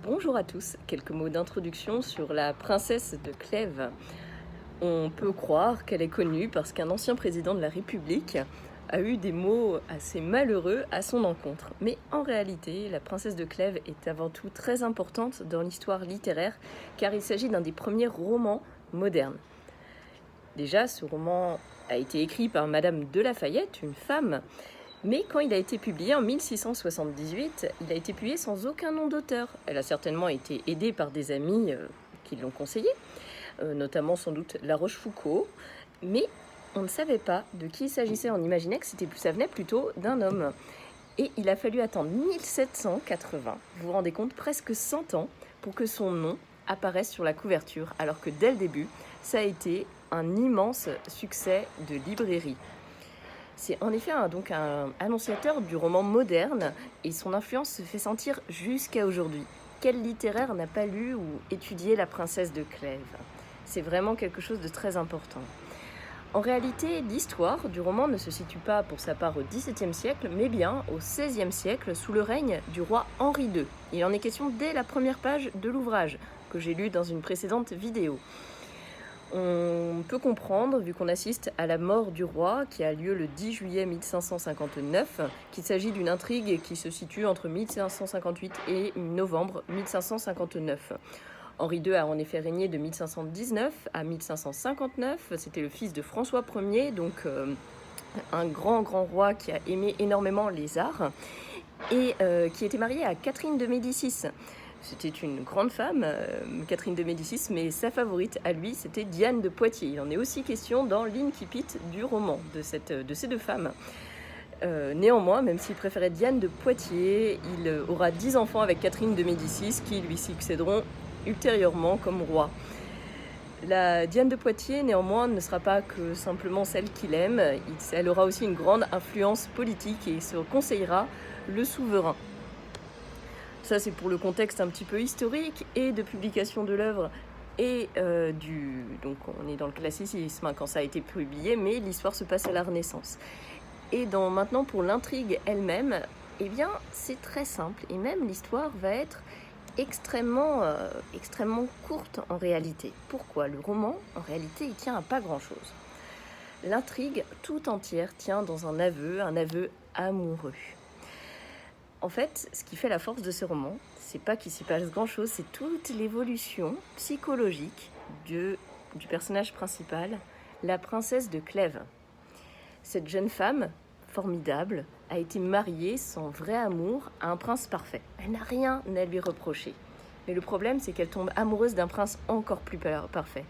Bonjour à tous, quelques mots d'introduction sur la princesse de Clèves. On peut croire qu'elle est connue parce qu'un ancien président de la République a eu des mots assez malheureux à son encontre. Mais en réalité, la princesse de Clèves est avant tout très importante dans l'histoire littéraire car il s'agit d'un des premiers romans modernes. Déjà, ce roman a été écrit par Madame de La Fayette, une femme, mais quand il a été publié en 1678, il a été publié sans aucun nom d'auteur. Elle a certainement été aidée par des amis qui l'ont conseillé, notamment sans doute La Rochefoucauld, mais on ne savait pas de qui il s'agissait. On imaginait que ça venait plutôt d'un homme. Et il a fallu attendre 1780, vous vous rendez compte, presque 100 ans, pour que son nom apparaisse sur la couverture, alors que dès le début, ça a été un immense succès de librairie. C'est en effet un annonciateur du roman moderne et son influence se fait sentir jusqu'à aujourd'hui. Quel littéraire n'a pas lu ou étudié La princesse de Clèves? C'est vraiment quelque chose de très important. En réalité, l'histoire du roman ne se situe pas pour sa part au XVIIe siècle, mais bien au XVIe siècle, sous le règne du roi Henri II. Il en est question dès la première page de l'ouvrage, que j'ai lu dans une précédente vidéo. On peut comprendre, vu qu'on assiste à la mort du roi qui a lieu le 10 juillet 1559, qu'il s'agit d'une intrigue qui se situe entre 1558 et novembre 1559. Henri II a en effet régné de 1519 à 1559, c'était le fils de François Ier, donc un grand roi qui a aimé énormément les arts et qui était marié à Catherine de Médicis. C'était une grande femme, Catherine de Médicis, mais sa favorite à lui, c'était Diane de Poitiers. Il en est aussi question dans l'incipit du roman de ces deux femmes. Néanmoins, même s'il préférait Diane de Poitiers, il aura 10 enfants avec Catherine de Médicis qui lui succéderont ultérieurement comme roi. La Diane de Poitiers, néanmoins, ne sera pas que simplement celle qu'il aime. Elle aura aussi une grande influence politique et se conseillera le souverain. Ça, c'est pour le contexte un petit peu historique et de publication de l'œuvre. Et donc on est dans le classicisme quand ça a été publié, mais l'histoire se passe à la Renaissance. Et maintenant, pour l'intrigue elle-même, eh bien, c'est très simple. Et même l'histoire va être extrêmement courte en réalité. Pourquoi? Le roman, en réalité, il tient à pas grand-chose. L'intrigue tout entière tient dans un aveu amoureux. En fait, ce qui fait la force de ce roman, c'est pas qu'il s'y passe grand-chose, c'est toute l'évolution psychologique du personnage principal, la princesse de Clèves. Cette jeune femme, formidable, a été mariée sans vrai amour à un prince parfait. Elle n'a rien à lui reprocher. Mais le problème, c'est qu'elle tombe amoureuse d'un prince encore plus parfait.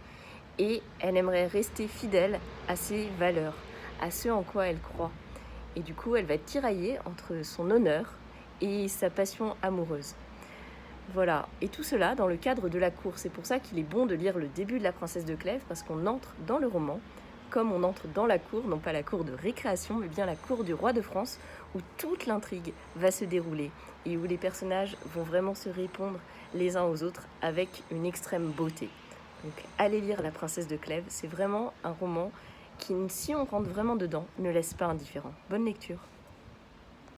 Et elle aimerait rester fidèle à ses valeurs, à ce en quoi elle croit. Et du coup, elle va être tiraillée entre son honneur et sa passion amoureuse. Voilà, et tout cela dans le cadre de la cour. C'est pour ça qu'il est bon de lire le début de La princesse de Clèves, parce qu'on entre dans le roman comme on entre dans la cour, non pas la cour de récréation, mais bien la cour du roi de France, où toute l'intrigue va se dérouler et où les personnages vont vraiment se répondre les uns aux autres avec une extrême beauté. Donc allez lire La princesse de Clèves, c'est vraiment un roman qui, si on rentre vraiment dedans, ne laisse pas indifférent. Bonne lecture.